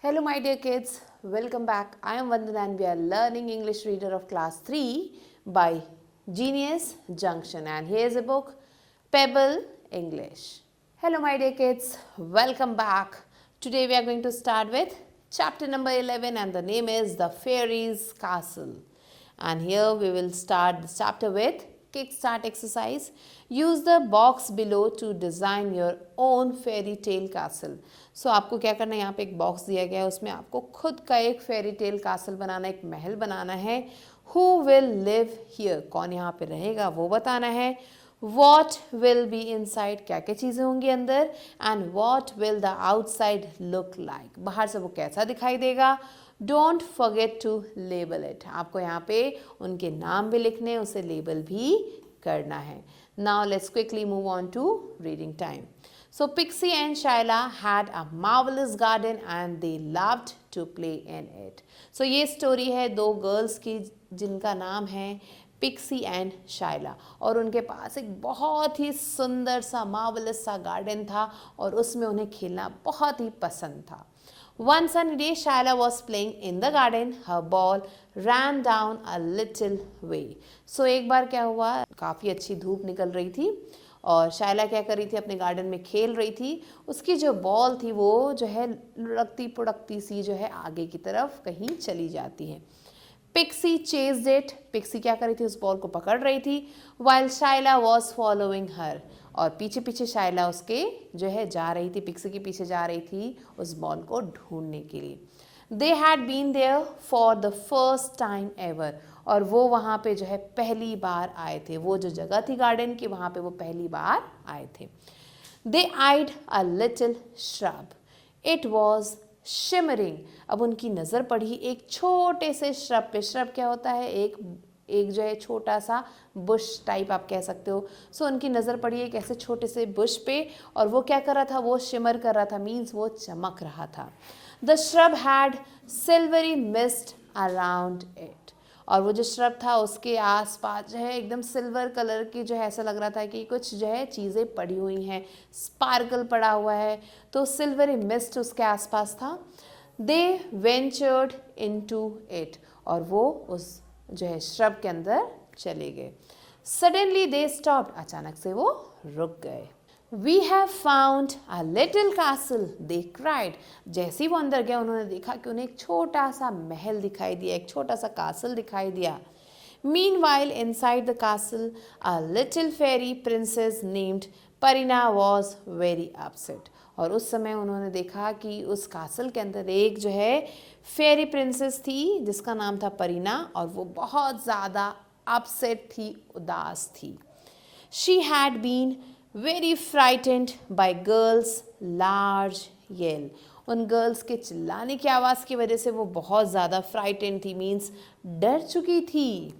Hello, my dear kids. Welcome back. I am Vandana and we are learning English Reader of Class 3 by Genius Junction. And here's a book, Pebble English. Hello, my dear kids. Welcome back. Today we are going to start with chapter number 11 and the name is The Fairy's Castle. And here we will start the chapter with kickstart exercise. Use the box below to design your own fairy tale castle. So आपको क्या करना है, यहाँ पे एक box दिया गया है, उसमें आपको खुद का एक फेरी टेल कासल बनाना, एक महल बनाना है. Who will live here? कौन यहाँ पे रहेगा वो बताना है. What will be inside? क्या क्या चीज़ें होंगी अंदर. And what will the outside look like? बाहर से वो कैसा दिखाई देगा. Don't forget to label it. आपको यहाँ पे उनके नाम भी लिखने, उसे लेबल भी करना है. Now let's quickly move on to reading time. So Pixie and Shyla had a marvelous garden and they loved to play in it. So ये स्टोरी है दो गर्ल्स की जिनका नाम है पिक्सी एंड शाइला और उनके पास एक बहुत ही सुंदर सा मार्वलस सा गार्डन था और उसमें उन्हें खेलना बहुत ही पसंद था. One sunny day, Shyla was playing in the garden. Her ball ran down a little way. So एक बार क्या हुआ, काफ़ी अच्छी धूप निकल रही थी और शाइला क्या कर रही थी, अपने गार्डन में खेल रही थी. उसकी जो बॉल थी वो जो है लुढ़कती पुढ़कती सी जो है आगे की तरफ कहीं चली जाती है. Pixie chased it. पिक्सी क्या कर रही थी, उस बॉल को पकड़ रही थी. while शाइला was following her. और पीछे पीछे शाइला उसके जो है जा रही थी, पिक्सी के पीछे जा रही थी उस बॉल को ढूंढने के लिए. They had been there for the first time ever. और वो वहाँ पे जो है पहली बार आए थे. वो जो जगह थी गार्डन की, वहाँ पे वो पहली बार आए थे. They eyed a little shrub. It was shimmering. अब उनकी नज़र पड़ी एक छोटे से श्रब पे. श्रब क्या होता है, एक जो है छोटा सा बुश टाइप आप कह सकते हो. सो उनकी नज़र पड़ी एक ऐसे छोटे से बुश पे और वो क्या कर रहा था, वो शिमर कर रहा था, मीन्स वो चमक रहा था. The shrub had silvery mist around it. और वो जो श्रब था उसके आसपास जो है एकदम सिल्वर कलर की जो है ऐसा लग रहा था कि कुछ जो है चीज़ें पड़ी हुई हैं, स्पार्कल पड़ा हुआ है, तो सिल्वरी मिस्ट उसके आसपास था. दे वेंचर्ड इनटू इट. और वो उस जो है श्रब के अंदर चले गए. Suddenly they stopped. अचानक से वो रुक गए. We have found a little castle, they cried. जैसे ही वो अंदर गया उन्होंने देखा कि उन्हें एक छोटा सा महल दिखाई दिया, एक छोटा सा कासल दिखाई दिया. Meanwhile, inside the castle, a little fairy princess named Parina was very upset. और उस समय उन्होंने देखा कि उस कासल के अंदर एक जो है फेरी प्रिंसेस थी जिसका नाम था परीना और वो बहुत ज़्यादा अपसेट थी, उदास थी. She had been very frightened by girls' large yell. उन गर्ल्स के चिल्लाने की आवाज़ की वजह से वो बहुत ज़्यादा फ्राइटेंड थी, मीन्स डर चुकी थी.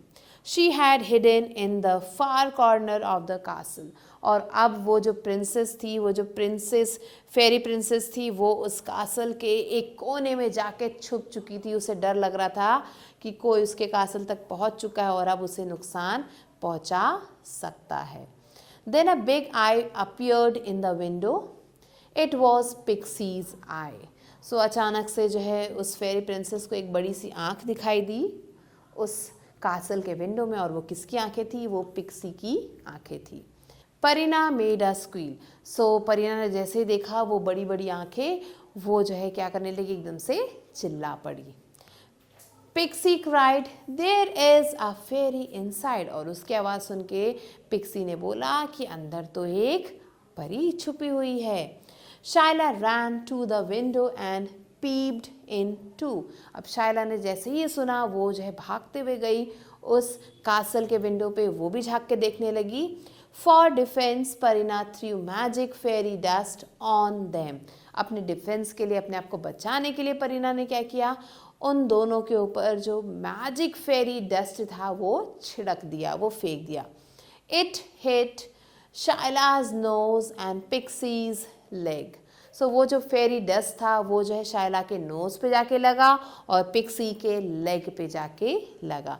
She had hidden in the far corner of the castle. और अब वो जो प्रिंसेस थी, वो जो प्रिंसेस फेरी प्रिंसेस थी, वो उस कासल के एक कोने में जाके छुप चुकी थी. उसे डर लग रहा था कि कोई उसके कासल तक पहुंच चुका है और अब उसे नुकसान पहुंचा सकता है. Then a big eye appeared in the window. It was Pixie's eye. So अचानक से जो है उस फेरी प्रिंसेस को एक बड़ी सी आँख दिखाई दी उस कासल के विंडो में और वो किसकी आंखें थी, वो पिक्सी की आंखें थी. Pareena made a squeal. सो परीना ने जैसे ही देखा वो बड़ी बड़ी आंखें, वो जो है क्या करने लगी, एकदम से चिल्ला पड़ी. Pixie cried there is a fairy inside. और उसकी आवाज़ सुन के पिक्सी ने बोला कि अंदर तो एक परी छुपी हुई है. Shaila ran to the window and peeped in to. अब शाइला ने जैसे ही ये सुना वो जो है भागते हुए गई उस कासल के विंडो पे, वो भी झाँक के देखने लगी. For defence Parina threw magic fairy dust on them. अपने डिफेंस के लिए, अपने आप को बचाने के लिए परीना ने क्या किया, उन दोनों के ऊपर जो मैजिक फेरी डस्ट था वो छिड़क दिया, वो फेंक दिया. It hit Shaila's nose and pixie's leg. So वो जो फेरी डस्ट था वो जो है शाइला के नोज पे जाके लगा और पिक्सी के लेग पे जाके लगा.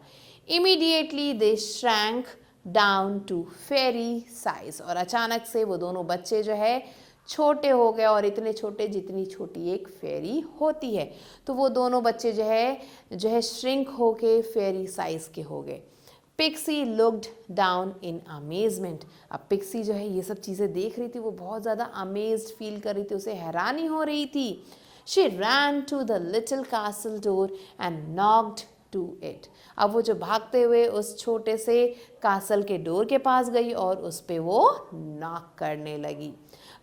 Immediately they shrank down to fairy size. और अचानक से वो दोनों बच्चे जो है छोटे हो गए और इतने छोटे जितनी छोटी एक फेरी होती है। तो वो दोनों बच्चे जो है श्रिंक होके फेरी साइज के हो गए। Pixie looked down in amazement. अब पिक्सी जो है ये सब चीज़ें देख रही थी, वो बहुत ज़्यादा अमेज्ड फील कर रही थी, उसे हैरानी हो रही थी। She ran to the little castle door and knocked to it. अब वो जो भागते हुए उस छोटे से कासल के डोर के पास गई और उस पे वो नॉक करने लगी।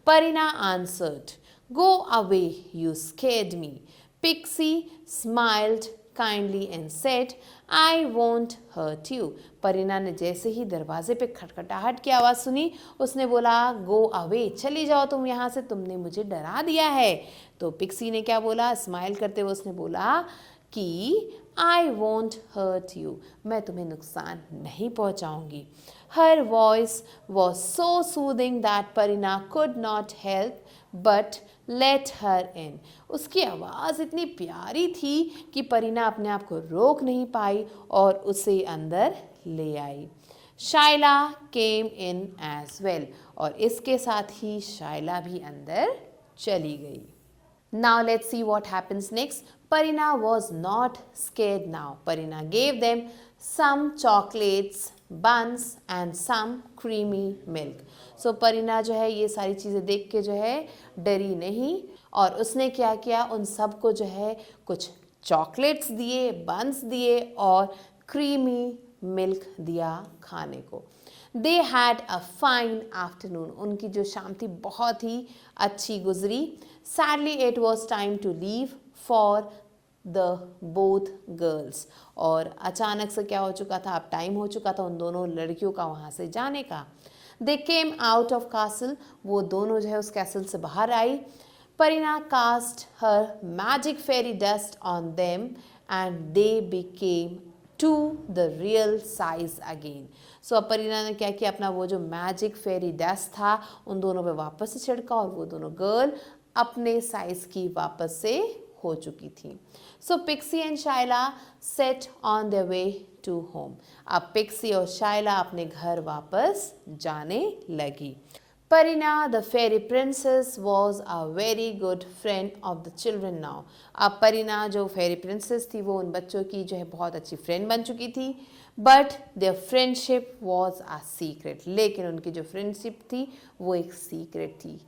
Parina answered, go away, you scared me. Pixie smiled kindly and said, I won't hurt you. Parina ने जैसे ही दरवाजे पे खटखटाहट की आवाज़ सुनी, उसने बोला, गो अवे, चली जाओ तुम यहाँ से, तुमने मुझे डरा दिया है। तो पिक्सी ने क्या बोला, स्माइल करते हुए उसने बोला कि आई वोंट हर्ट यू, मैं तुम्हें नुकसान नहीं पहुँचाऊँगी। Her voice was so soothing that Parina could not help but let her in. उसकी आवाज़ इतनी प्यारी थी कि परिना अपने आप को रोक नहीं पाई और उसे अंदर ले आई। शाइला केम इन एज वेल, और इसके साथ ही शाइला भी अंदर चली गई। Now let's see what happens next. Parina was not scared now. Parina gave them some chocolates, buns and some creamy milk. So Parina जो है ये सारी चीज़ें देख के जो है डरी नहीं, और उसने क्या किया, उन सबको जो है कुछ चॉकलेट्स दिए, बंस दिए और क्रीमी मिल्क दिया खाने को। They had a fine afternoon, उनकी जो शाम थी बहुत ही अच्छी गुजरी। Sadly it was time to leave for the both girls, और अचानक से क्या हो चुका था, अब टाइम हो चुका था उन दोनों लड़कियों का वहाँ से जाने का। They came out of castle, वो दोनों जो है उस कैसल से बाहर आई। Parina cast her magic fairy dust on them and they became to the real size again. So अब परिना ने क्या किया, अपना वो जो मैजिक फेरी डस्ट था उन दोनों पे वापस से छिड़का और वो दोनों गर्ल अपने साइज की वापस से हो चुकी थी। So pixie and Shaila set on the way to home. अब पिक्सी और शाइला अपने घर वापस जाने लगी। Parina the fairy princess was a very good friend of the children now. अब परिना जो फेरी प्रिंसेस थी वो उन बच्चों की जो है बहुत अच्छी फ्रेंड बन चुकी थी। But their friendship was a secret, लेकिन उनकी जो फ्रेंडशिप थी वो एक सीक्रेट थी।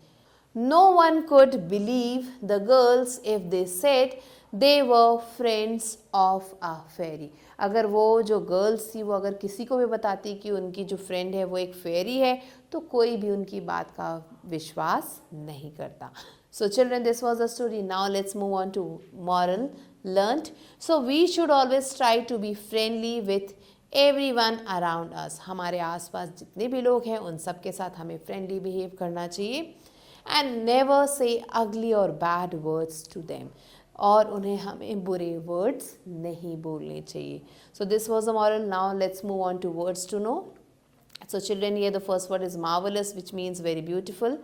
No one could believe the girls if they said they were friends of a fairy. अगर वो जो गर्ल्स थी वो अगर किसी को भी बताती कि उनकी जो फ्रेंड है वो एक फेरी है, तो कोई भी उनकी बात का विश्वास नहीं करता। So children, this was the story. Now let's move on to moral learnt. So we should always try to be friendly with everyone around us. हमारे आसपास जितने भी लोग हैं उन सब के साथ हमें फ्रेंडली बिहेव करना चाहिए। And never say ugly or bad words to them. और उन्हें हमें बुरे words नहीं बोलने चाहिए। So this was the moral. Now let's move on to words to know. So children, here the first word is marvelous, which means very beautiful.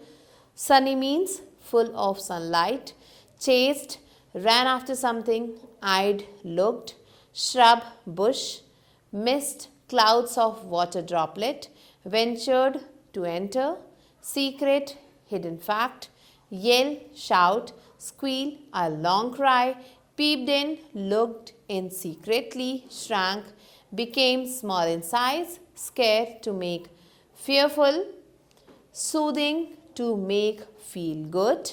Sunny means full of sunlight. Chased, ran after something. Eyed, looked. Shrub, bush. Mist, clouds of water droplet. Ventured, to enter. Secret, hidden fact. Yell, shout. Squeal, a long cry. Peeped in, looked in secretly. Shrank, became small in size. Scared, to make fearful. Soothing, to make feel good.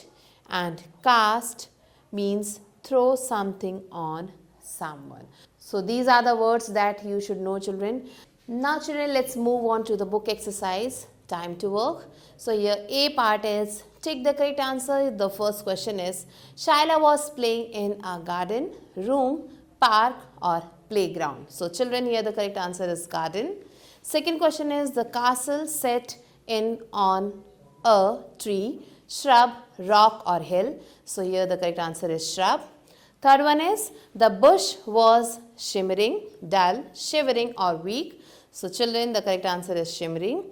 And cast means throw something on someone. So these are the words that you should know, children. Now children, let's move on to the book exercise. Time to work. So here A part is take the correct answer. The first question is Shaila was playing in a garden, room, park or playground. So children, here the correct answer is garden. Second question is the castle set in on a tree, shrub, rock or hill. So here the correct answer is shrub. Third one is the bush was shimmering, dull, shivering or weak. So children, the correct answer is shimmering.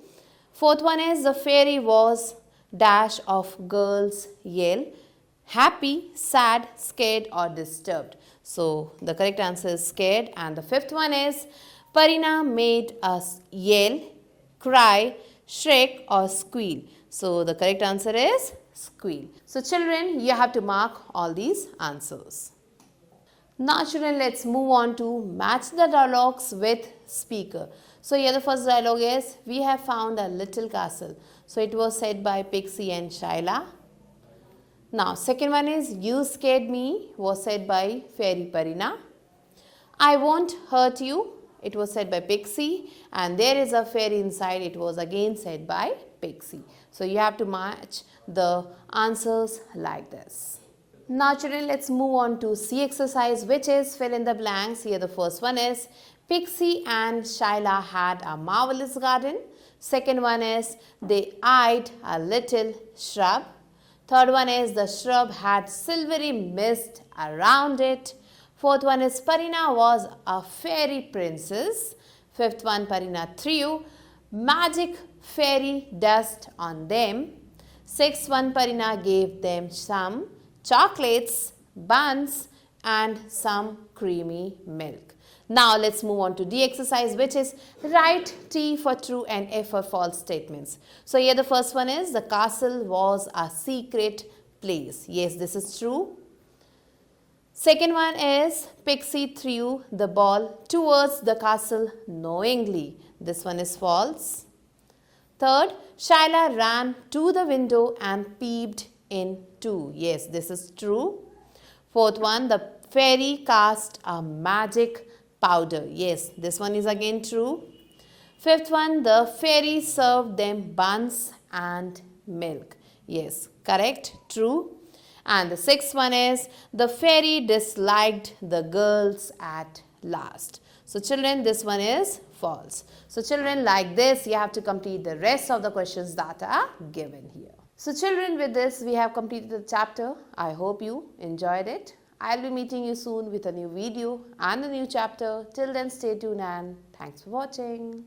Fourth one is the fairy was dash of girls yell, happy, sad, scared or disturbed. So the correct answer is scared. And the fifth one is Parina made us yell, cry, shriek or squeal. So the correct answer is squeal. So children, you have to mark all these answers. Now children, let's move on to match the dialogues with speaker. So here the first dialogue is, we have found a little castle. So it was said by Pixie and Shyla. Now second one is, you scared me, was said by Fairy Parina. I won't hurt you, it was said by Pixie, and there is a fairy inside, it was again said by Pixie. So you have to match the answers like this. Now children, let's move on to C exercise, which is fill in the blanks. Here the first one is, Pixie and Shyla had a marvelous garden. Second one is, they eyed a little shrub. Third one is, the shrub had silvery mist around it. Fourth one is, Parina was a fairy princess. Fifth one, Parina threw magic fairy dust on them. Sixth one, Parina gave them some chocolates, buns and some creamy milk. Now let's move on to D exercise, which is write T for true and F for false statements. So here the first one is, the castle was a secret place. Yes, this is true. Second one is, Pixie threw the ball towards the castle knowingly. This one is false. Third, Shyla ran to the window and peeped in too. Yes, this is true. Fourth one, the fairy cast a magic powder. Yes, this one is again true. Fifth one, the fairy served them buns and milk. Yes, correct, true. And the sixth one is, the fairy disliked the girls at last. So children, this one is false. So children, like this, you have to complete the rest of the questions that are given here. So children, with this, we have completed the chapter. I hope you enjoyed it. I'll be meeting you soon with a new video and a new chapter. Till then, stay tuned and thanks for watching.